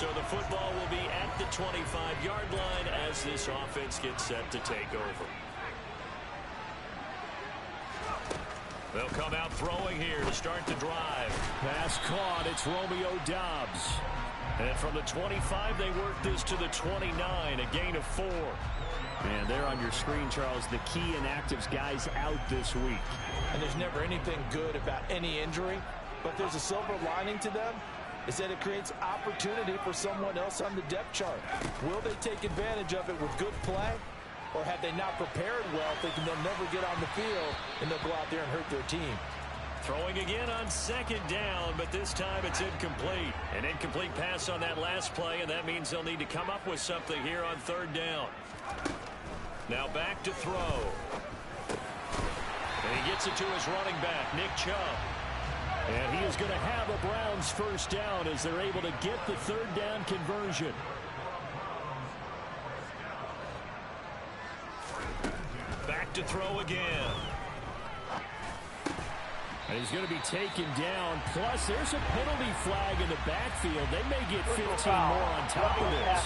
So the football will be at the 25-yard line as this offense gets set to take over. They'll come out throwing here to start the drive. Pass caught. It's Romeo Doubs. And from the 25, they work this to the 29, a gain of 4. And there on your screen, Charles, the key inactives guys out this week. And there's never anything good about any injury, but there's a silver lining to them, is that it creates opportunity for someone else on the depth chart. Will they take advantage of it with good play? Or have they not prepared well, thinking they'll never get on the field, and they'll go out there and hurt their team? Throwing again on second down, but this time it's incomplete. An incomplete pass on that last play, and that means they'll need to come up with something here on third down. Now back to throw. And he gets it to his running back, Nick Chubb. And he is going to have a Browns first down as they're able to get the third down conversion. Back to throw again. And he's going to be taken down. Plus, there's a penalty flag in the backfield. They may get 15 more on top of this.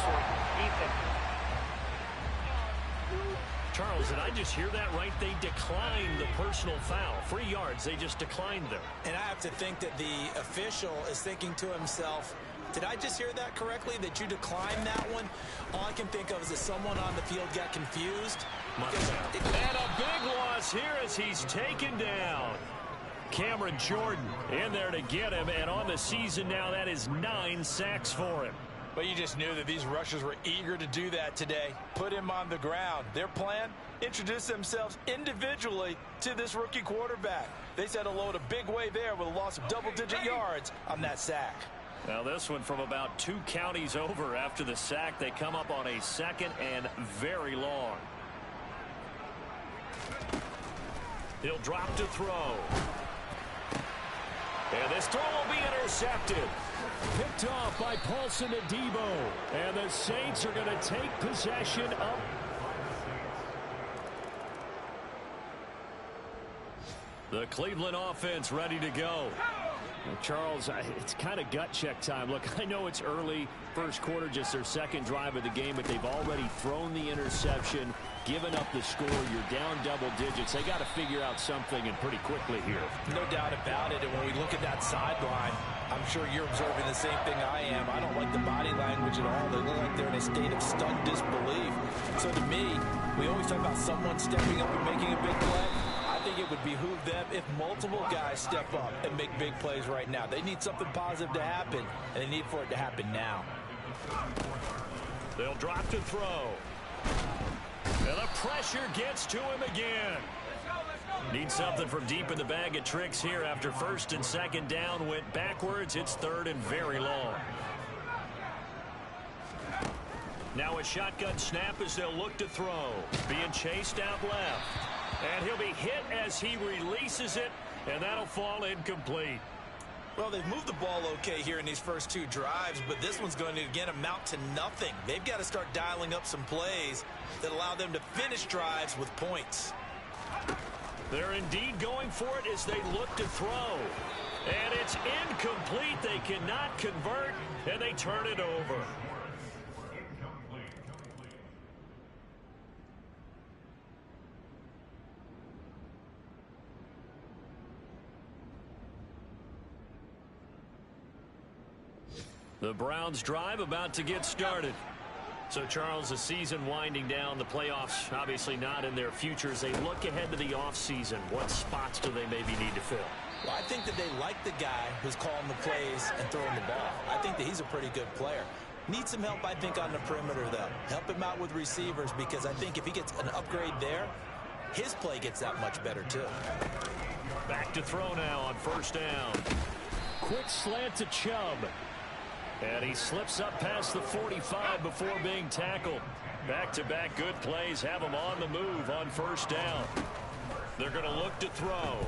Charles, did I just hear that right? They declined the personal foul. 3 yards, they just declined them. And I have to think that the official is thinking to himself, did I just hear that correctly, that you declined that one? All I can think of is that someone on the field got confused. And a big loss here as he's taken down. Cameron Jordan in there to get him, and on the season now, that is 9 sacks for him. But you just knew that these rushers were eager to do that today. Put him on the ground. Their plan, introduce themselves individually to this rookie quarterback. They said hello in a big way there with a loss of double-digit yards on that sack. Now this one from about 2 counties over after the sack. They come up on a second and very long. He'll drop to throw. And this throw will be intercepted. Picked off by Paulson Adebo. And the Saints are going to take possession up. The Cleveland offense ready to go. Charles, it's kind of gut check time. Look, I know it's early, first quarter, just their second drive of the game, but they've already thrown the interception, given up the score. You're down double digits. They got to figure out something, and pretty quickly here. No doubt about it. And when we look at that sideline, I'm sure you're observing the same thing I am. I don't like the body language at all. They look like they're in a state of stunned disbelief. So to me, we always talk about someone stepping up and making a big play. I think it would behoove them if multiple guys step up and make big plays right now. They need something positive to happen, and they need for it to happen now. They'll drop to throw. And the pressure gets to him again. Need something from deep in the bag of tricks here after first and second down went backwards. It's third and very long. Now a shotgun snap as they'll look to throw. Being chased out left. And he'll be hit as he releases it, and that'll fall incomplete. Well, they've moved the ball okay here in these first 2 drives, but this one's going to, again, amount to nothing. They've got to start dialing up some plays that allow them to finish drives with points. They're indeed going for it as they look to throw. And it's incomplete. They cannot convert, and they turn it over. The Browns drive about to get started. So, Charles, the season winding down, the playoffs obviously not in their futures. They look ahead to the offseason. What spots do they maybe need to fill? Well, I think that they like the guy who's calling the plays and throwing the ball. I think that he's a pretty good player. Needs some help, I think, on the perimeter, though. Help him out with receivers, because I think if he gets an upgrade there, his play gets that much better, too. Back to throw now on first down. Quick slant to Chubb. And he slips up past the 45 before being tackled. Back-to-back good plays have him on the move on first down. They're going to look to throw.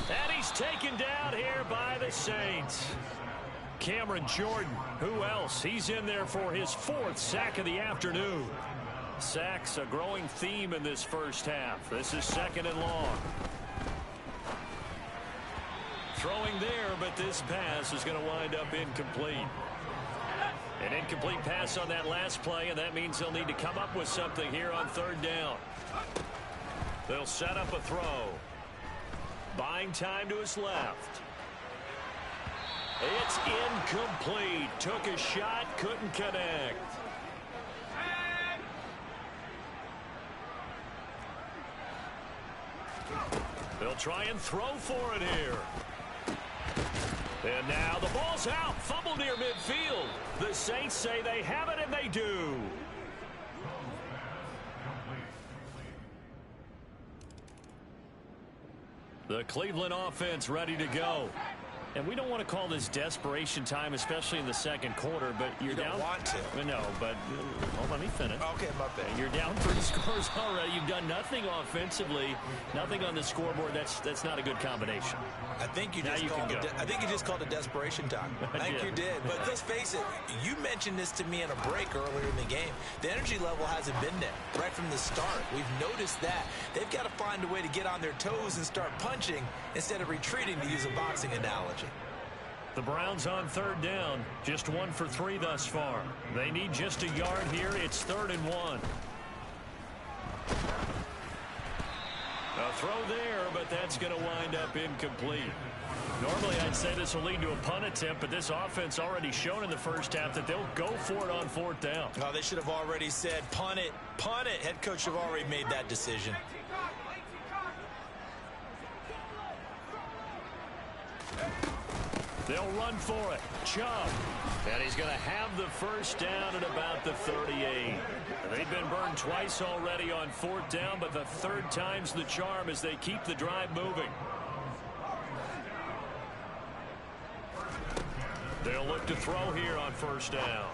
And he's taken down here by the Saints. Cameron Jordan, who else? He's in there for his 4th sack of the afternoon. Sacks a growing theme in this first half. This is second and long. Throwing there, but this pass is going to wind up incomplete. An incomplete pass on that last play, and that means they'll need to come up with something here on third down. They'll set up a throw. Buying time to his left. It's incomplete. Took a shot, couldn't connect. They'll try and throw for it here. And now the ball's out. Fumble near midfield. The Saints say they have it, and they do. The Cleveland offense ready to go. And we don't want to call this desperation time, especially in the second quarter, but you're down. You don't want to. No, but let me finish. Okay, my bad. You're down 3 scores already. You've done nothing offensively, nothing on the scoreboard. That's not a good combination. I think you just called it desperation time. I think you did. But let's face it, you mentioned this to me in a break earlier in the game. The energy level hasn't been there right from the start. We've noticed that. They've got to find a way to get on their toes and start punching instead of retreating, to use a boxing analogy. The Browns on third down, just 1 for 3 thus far. They need just a yard here. It's 3rd and 1. A throw there, but that's going to wind up incomplete. Normally, I'd say this will lead to a punt attempt, but this offense already shown in the first half that they'll go for it on 4th down. Oh, they should have already said, punt it, punt it. Head coach should have already made that decision. They'll run for it. Chubb. And he's going to have the first down at about the 38. They've been burned twice already on 4th down, but the 3rd time's the charm as they keep the drive moving. They'll look to throw here on 1st down.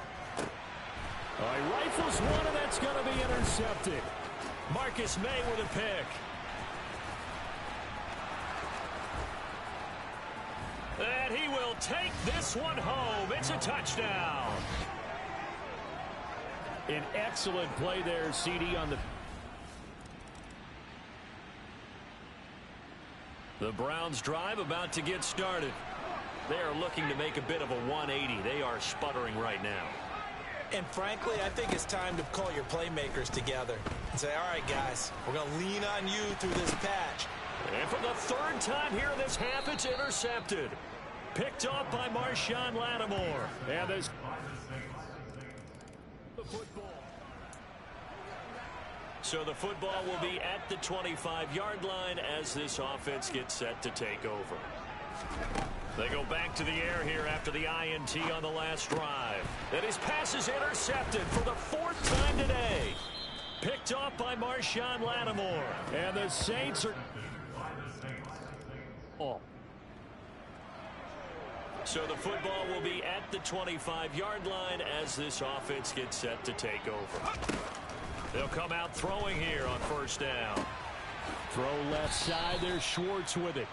All right, rifles one, and that's going to be intercepted. Marcus May with a pick. And he will take this one home. It's a touchdown. An excellent play there, CD, on the Browns drive about to get started. They are looking to make a bit of a 180. They are sputtering right now. And frankly, I think it's time to call your playmakers together and say, all right, guys, we're going to lean on you through this patch. And for the 3rd time here in this half, it's intercepted. Picked off by Marshawn Lattimore. And there's the football. So the football will be at the 25-yard line as this offense gets set to take over. They go back to the air here after the INT on the last drive. And his pass is intercepted for the 4th time today. Picked off by Marshawn Lattimore. And the Saints are... Oh. So the football will be at the 25-yard line as this offense gets set to take over. They'll come out throwing here on 1st down. Throw left side. There's Schwartz with it.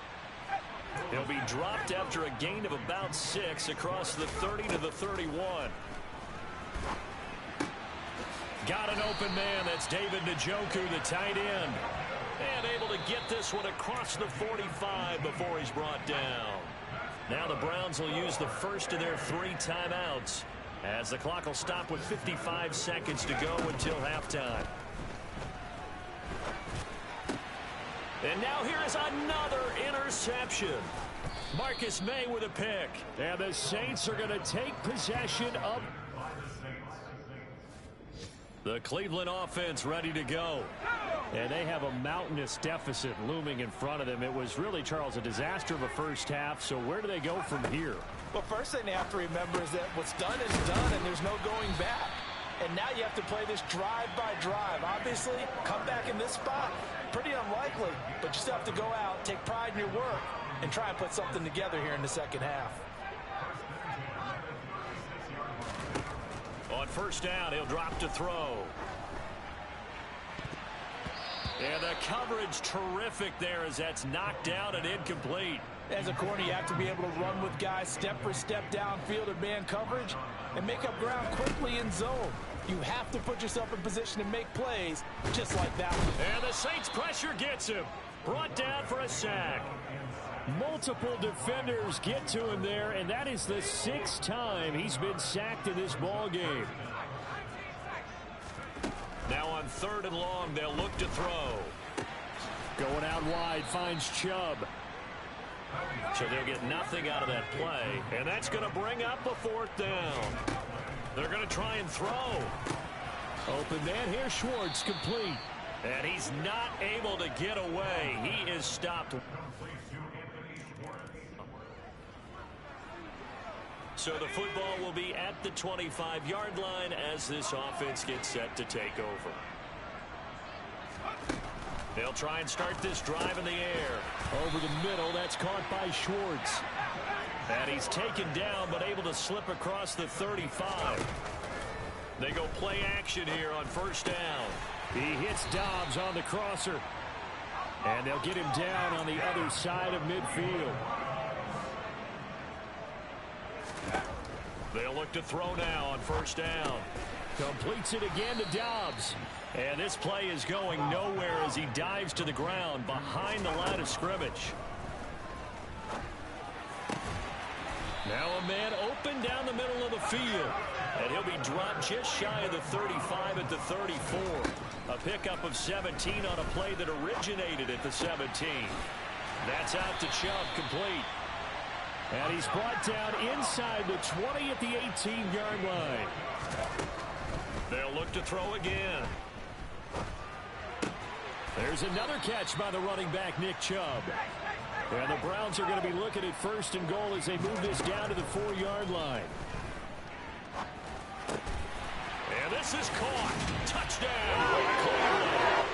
He'll be dropped after a gain of about 6 across the 30 to the 31. Got an open man. That's David Njoku, the tight end. And able to get this one across the 45 before he's brought down. Now the Browns will use the first of their 3 timeouts as the clock will stop with 55 seconds to go until halftime. And now here is another interception. Marcus May with a pick. And the Saints are going to take possession of the Cleveland offense ready to go. And they have a mountainous deficit looming in front of them. It was really, Charles, a disaster of a first half. So where do they go from here? Well, first thing they have to remember is that what's done is done, and there's no going back. And now you have to play this drive by drive. Obviously, come back in this spot, pretty unlikely. But you still have to go out, take pride in your work, and try and put something together here in the second half. On 1st down, he'll drop to throw. And the coverage terrific there as that's knocked out and incomplete. As a corner, you have to be able to run with guys step for step downfield in man coverage and make up ground quickly in zone. You have to put yourself in position to make plays just like that one. And the Saints pressure gets him. Brought down for a sack. Multiple defenders get to him there, and that is the 6th time he's been sacked in this ball game. Now on 3rd and long, they'll look to throw. Going out wide, finds Chubb. So they'll get nothing out of that play, and that's going to bring up a 4th down. They're going to try and throw. Open man here, Schwartz, complete. And he's not able to get away. He is stopped. So the football will be at the 25-yard line as this offense gets set to take over. They'll try and start this drive in the air. Over the middle, that's caught by Schwartz. And he's taken down but able to slip across the 35. They go play action here on 1st down. He hits Dobbs on the crosser. And they'll get him down on the other side of midfield. They'll look to throw now on 1st down. Completes it again to Dobbs. And this play is going nowhere as he dives to the ground behind the line of scrimmage. Now a man open down the middle of the field. And he'll be dropped just shy of the 35 at the 34. A pickup of 17 on a play that originated at the 17. That's out to Chubb, complete. And he's brought down inside the 20 at the 18-yard line. They'll look to throw again. There's another catch by the running back, Nick Chubb. And the Browns are going to be looking at 1st and goal as they move this down to the 4-yard line. And this is caught. Touchdown, Cleveland.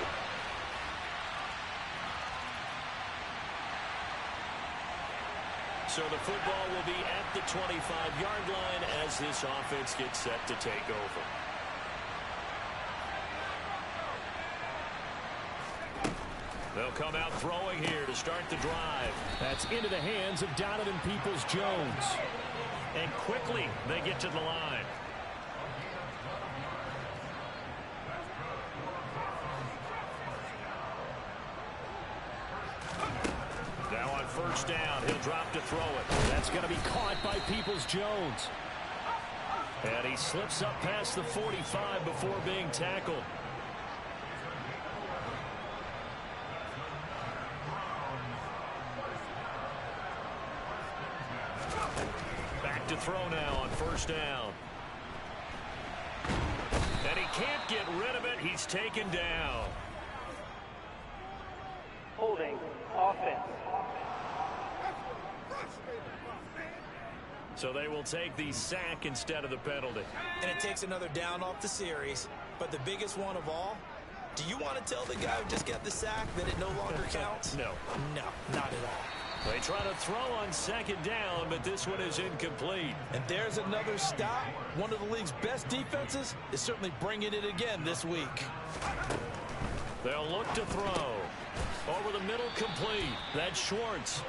So the football will be at the 25-yard line as this offense gets set to take over. They'll come out throwing here to start the drive. That's into the hands of Donovan Peoples-Jones. And quickly they get to the line. Now on 1st down, he'll drop to throw it. That's going to be caught by Peoples-Jones. And he slips up past the 45 before being tackled. Back to throw now on 1st down. And he can't get rid of it. He's taken down. Holding offense. So they will take the sack instead of the penalty. And it takes another down off the series. But the biggest one of all, do you want to tell the guy who just got the sack that it no longer counts? No. No, not at all. They try to throw on 2nd down, but this one is incomplete. And there's another stop. One of the league's best defenses is certainly bringing it again this week. They'll look to throw. Over the middle, complete. That's Schwartz.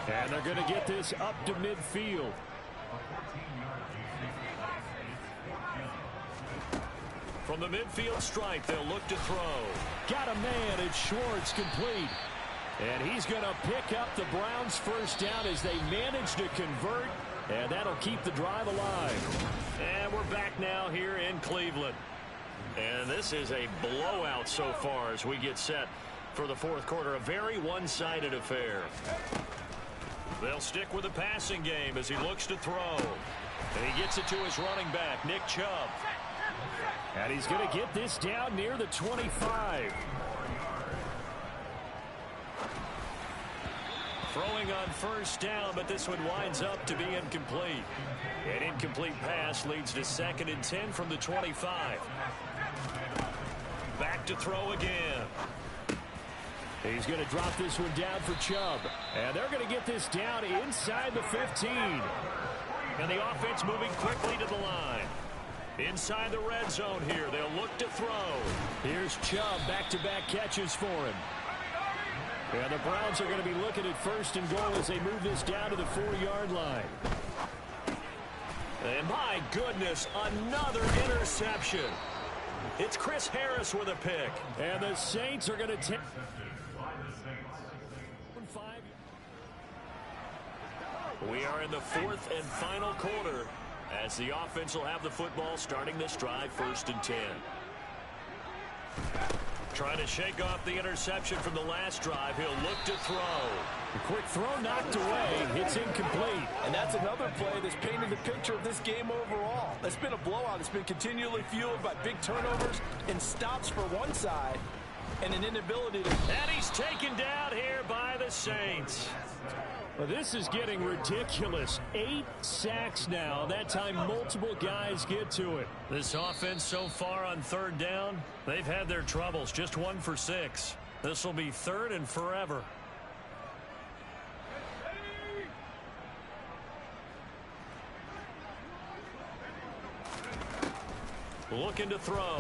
And they're going to get this up to midfield. From the midfield stripe, they'll look to throw. Got a man, it's Schwartz, complete. And he's going to pick up the Browns' 1st down as they manage to convert. And that'll keep the drive alive. And we're back now here in Cleveland. And this is a blowout so far as we get set for the 4th quarter. A very one-sided affair. They'll stick with the passing game as he looks to throw. And he gets it to his running back, Nick Chubb. And he's going to get this down near the 25. Throwing on 1st down, but this one winds up to be incomplete. An incomplete pass leads to 2nd and 10 from the 25. Back to throw again. He's going to drop this one down for Chubb. And they're going to get this down inside the 15. And the offense moving quickly to the line. Inside the red zone here, they'll look to throw. Here's Chubb, back-to-back catches for him. And the Browns are going to be looking at 1st and goal as they move this down to the 4-yard line. And my goodness, another interception. It's Chris Harris with a pick. And the Saints are going to take... We are in the fourth and final quarter as the offense will have the football starting this drive, 1st and 10. Trying to shake off the interception from the last drive. He'll look to throw. A quick throw knocked away. It's incomplete. And that's another play that's painted the picture of this game overall. It's been a blowout. It's been continually fueled by big turnovers and stops for one side and an inability to... And he's taken down here by the Saints. Well, this is getting ridiculous. 8 sacks now. That time multiple guys get to it. This offense so far on 3rd down, they've had their troubles. Just 1 for 6. This will be 3rd and forever. Looking to throw.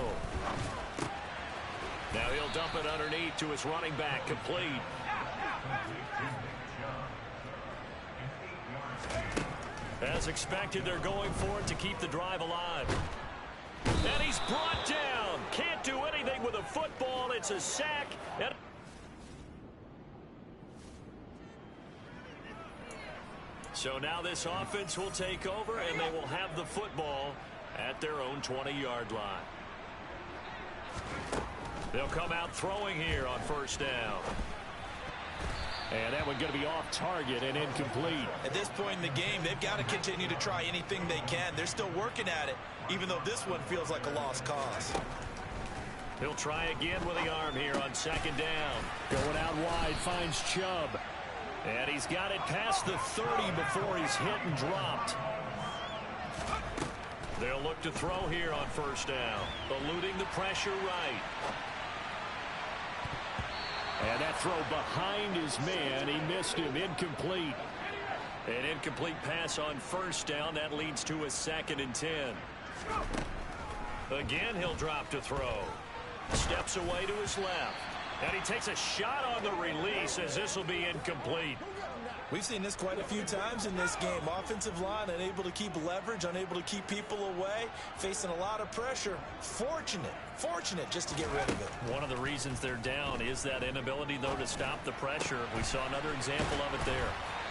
Now he'll dump it underneath to his running back. Complete. As expected, they're going for it to keep the drive alive. And he's brought down. Can't do anything with a football. It's a sack. And so now this offense will take over, and they will have the football at their own 20-yard line. They'll come out throwing here on 1st down. And that one going to be off target and incomplete. At this point in the game, they've got to continue to try anything they can. They're still working at it, even though this one feels like a lost cause. He'll try again with the arm here on 2nd down. Going out wide, finds Chubb. And he's got it past the 30 before he's hit and dropped. They'll look to throw here on 1st down, eluding the pressure right. And that throw behind his man. He missed him. Incomplete. An incomplete pass on 1st down. That leads to a 2nd and 10. Again, he'll drop to throw. Steps away to his left. And he takes a shot on the release as this will be incomplete. We've seen this quite a few times in this game. Offensive line unable to keep leverage, unable to keep people away, facing a lot of pressure. Fortunate just to get rid of it. One of the reasons they're down is that inability, though, to stop the pressure. We saw another example of it there.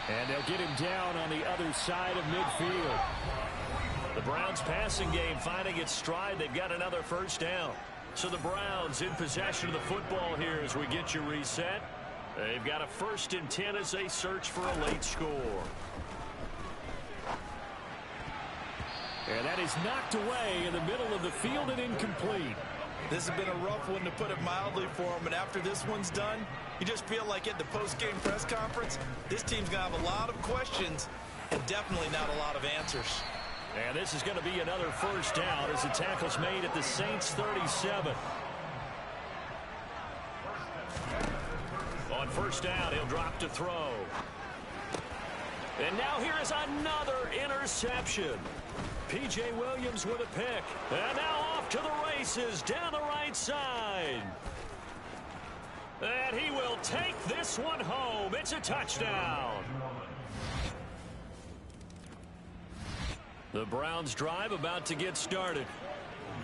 And they'll get him down on the other side of midfield. The Browns passing game finding its stride. They've got another 1st down. So the Browns in possession of the football here as we get you reset. They've got a 1st and 10 as they search for a late score. And that is knocked away in the middle of the field and incomplete. This has been a rough one, to put it mildly, for him. And after this one's done, you just feel like at the post-game press conference, this team's going to have a lot of questions and definitely not a lot of answers. And this is going to be another 1st down as the tackle's made at the Saints 37. On 1st down, he'll drop to throw. And now here is another interception. P.J. Williams with a pick. And now off to the races down the right side. And he will take this one home. It's a touchdown. The Browns drive about to get started.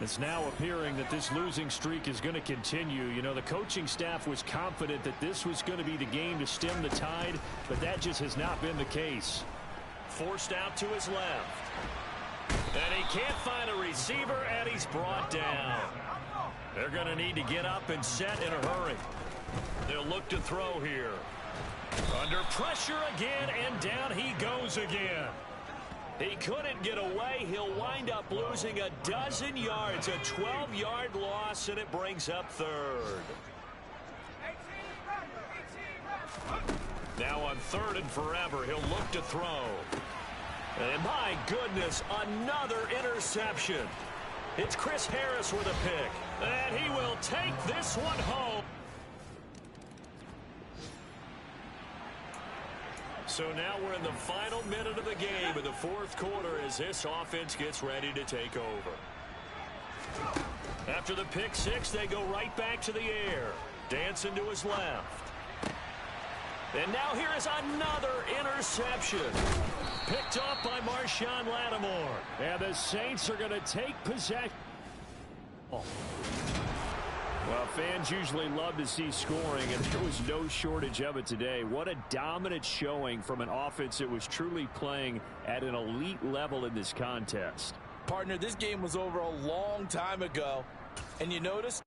It's now appearing that this losing streak is going to continue. You know, the coaching staff was confident that this was going to be the game to stem the tide, but that just has not been the case. Forced out to his left. And he can't find a receiver, and he's brought down. They're going to need to get up and set in a hurry. They'll look to throw here. Under pressure again, and down he goes again. He couldn't get away. He'll wind up losing a dozen yards, a 12-yard loss, and it brings up 3rd. Now on 3rd and forever, he'll look to throw. And my goodness, another interception. It's Chris Harris with a pick. And he will take this one home. So now we're in the final minute of the game in the 4th quarter as this offense gets ready to take over. After the pick 6, they go right back to the air. Dancing to his left. And now here is another interception. Picked off by Marshawn Lattimore. And the Saints are going to take possession. Well, fans usually love to see scoring, and there was no shortage of it today. What a dominant showing from an offense that was truly playing at an elite level in this contest. Partner, this game was over a long time ago, and you notice